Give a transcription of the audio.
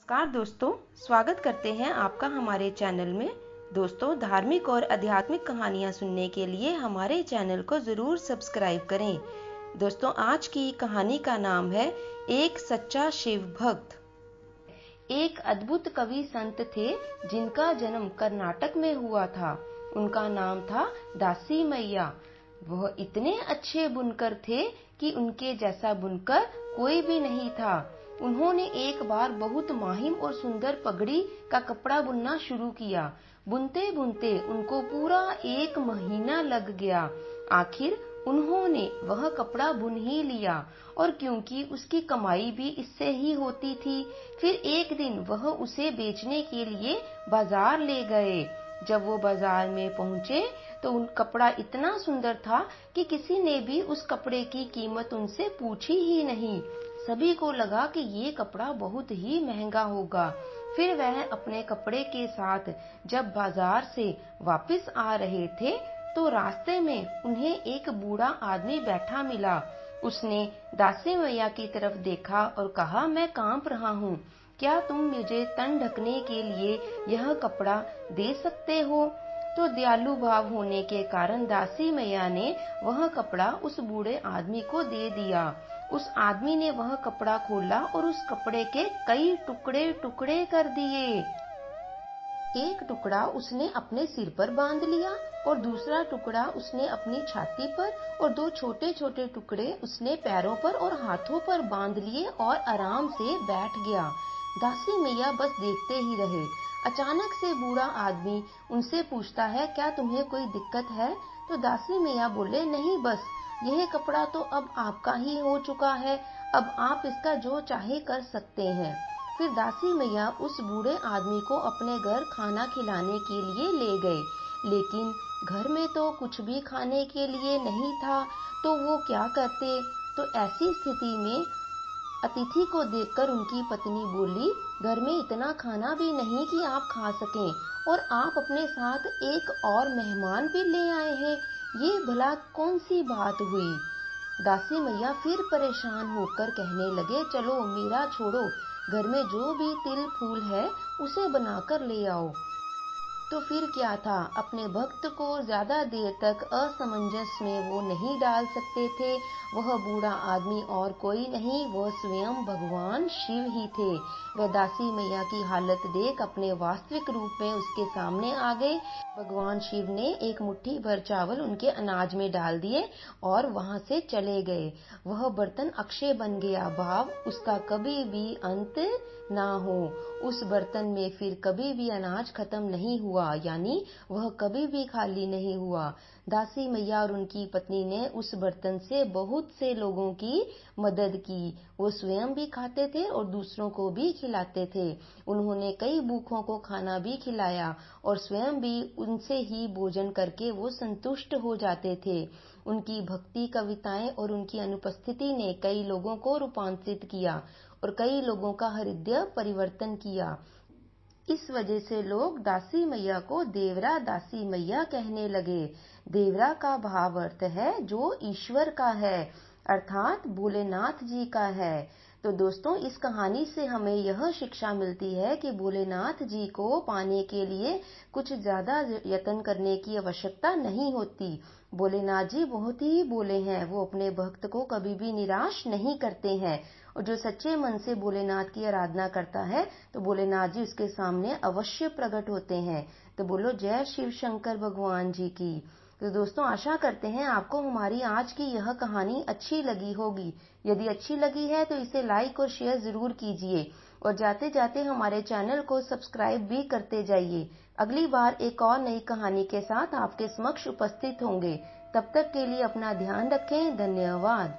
नमस्कार दोस्तों, स्वागत करते हैं आपका हमारे चैनल में। दोस्तों, धार्मिक और आध्यात्मिक कहानियाँ सुनने के लिए हमारे चैनल को ज़रूर सब्सक्राइब करें। दोस्तों, आज की कहानी का नाम है एक सच्चा शिव भक्त। एक अद्भुत कवि संत थे जिनका जन्म कर्नाटक में हुआ था। उनका नाम था दासी मैया। वह इतने अच्छे बुनकर थे कि उनके जैसा बुनकर कोई भी नहीं था। उन्होंने एक बार बहुत माहिम और सुंदर पगड़ी का कपड़ा बुनना शुरू किया। बुनते बुनते उनको पूरा 1 महीना लग गया। आखिर उन्होंने वह कपड़ा बुन ही लिया, और क्योंकि उसकी कमाई भी इससे ही होती थी, फिर एक दिन वह उसे बेचने के लिए बाजार ले गए। जब वो बाजार में पहुंचे तो उन कपड़ा इतना सुंदर था कि किसी ने भी उस कपड़े की कीमत उनसे पूछी ही नहीं। सभी को लगा कि ये कपड़ा बहुत ही महंगा होगा। फिर वह अपने कपड़े के साथ जब बाजार से वापस आ रहे थे तो रास्ते में उन्हें एक बूढ़ा आदमी बैठा मिला। उसने दासी मैया की तरफ देखा और कहा, मैं कांप रहा हूँ, क्या तुम मुझे तन ढकने के लिए यह कपड़ा दे सकते हो? तो दयालु भाव होने के कारण दासी मैया ने वह कपड़ा उस बूढ़े आदमी को दे दिया। उस आदमी ने वह कपड़ा खोला और उस कपड़े के कई टुकड़े टुकड़े कर दिए। एक टुकड़ा उसने अपने सिर पर बांध लिया और दूसरा टुकड़ा उसने अपनी छाती पर, और 2 छोटे छोटे टुकड़े उसने पैरों पर और हाथों पर बांध लिए और आराम से बैठ गया। दासी मैया बस देखते ही रहे। अचानक से बूढ़ा आदमी उनसे पूछता है, क्या तुम्हें कोई दिक्कत है? तो दासी मैया बोले, नहीं, बस यह कपड़ा तो अब आपका ही हो चुका है, अब आप इसका जो चाहे कर सकते हैं। फिर दासी मैया उस बूढ़े आदमी को अपने घर खाना खिलाने के लिए ले गए, लेकिन घर में तो कुछ भी खाने के लिए नहीं था, तो वो क्या करते? तो ऐसी स्थिति में अतिथि को देखकर उनकी पत्नी बोली, घर में इतना खाना भी नहीं कि आप खा सकें, और आप अपने साथ एक और मेहमान भी ले आए हैं, ये भला कौन सी बात हुई? दासी मैया फिर परेशान होकर कहने लगे, चलो मेरा छोड़ो, घर में जो भी तिल फूल है उसे बनाकर ले आओ। तो फिर क्या था, अपने भक्त को ज्यादा देर तक असमंजस में वो नहीं डाल सकते थे। वह बूढ़ा आदमी और कोई नहीं, वह स्वयं भगवान शिव ही थे। वह दासी मैया की हालत देख अपने वास्तविक रूप में उसके सामने आ गए। भगवान शिव ने एक मुट्ठी भर चावल उनके अनाज में डाल दिए और वहां से चले गए। वह बर्तन अक्षय बन गया, भाव उसका कभी भी अंत ना हो। उस बर्तन में फिर कभी भी अनाज खत्म नहीं हुआ, यानी वह कभी भी खाली नहीं हुआ। दासी मैया और उनकी पत्नी ने उस बर्तन से बहुत से लोगों की मदद की। वो स्वयं भी खाते थे और दूसरों को भी खिलाते थे। उन्होंने कई भूखों को खाना भी खिलाया और स्वयं भी उनसे ही भोजन करके वो संतुष्ट हो जाते थे। उनकी भक्ति कविताएं और उनकी अनुपस्थिति ने कई लोगों को रूपांतरित किया और कई लोगों का हृदय परिवर्तन किया। इस वजह से लोग दासी मैया को देवरा दासी मैया कहने लगे। देवरा का भाव अर्थ है जो ईश्वर का है, अर्थात भोलेनाथ जी का है। तो दोस्तों, इस कहानी से हमें यह शिक्षा मिलती है कि भोलेनाथ जी को पाने के लिए कुछ ज्यादा यत्न करने की आवश्यकता नहीं होती। भोलेनाथ जी बहुत ही भोले हैं, वो अपने भक्त को कभी भी निराश नहीं करते हैं, और जो सच्चे मन से भोलेनाथ की आराधना करता है तो भोलेनाथ जी उसके सामने अवश्य प्रकट होते हैं। तो बोलो जय शिव शंकर भगवान जी की। तो दोस्तों, आशा करते हैं आपको हमारी आज की यह कहानी अच्छी लगी होगी। यदि अच्छी लगी है तो इसे लाइक और शेयर जरूर कीजिए, और जाते जाते हमारे चैनल को सब्सक्राइब भी करते जाइए। अगली बार एक और नई कहानी के साथ आपके समक्ष उपस्थित होंगे। तब तक के लिए अपना ध्यान रखें। धन्यवाद।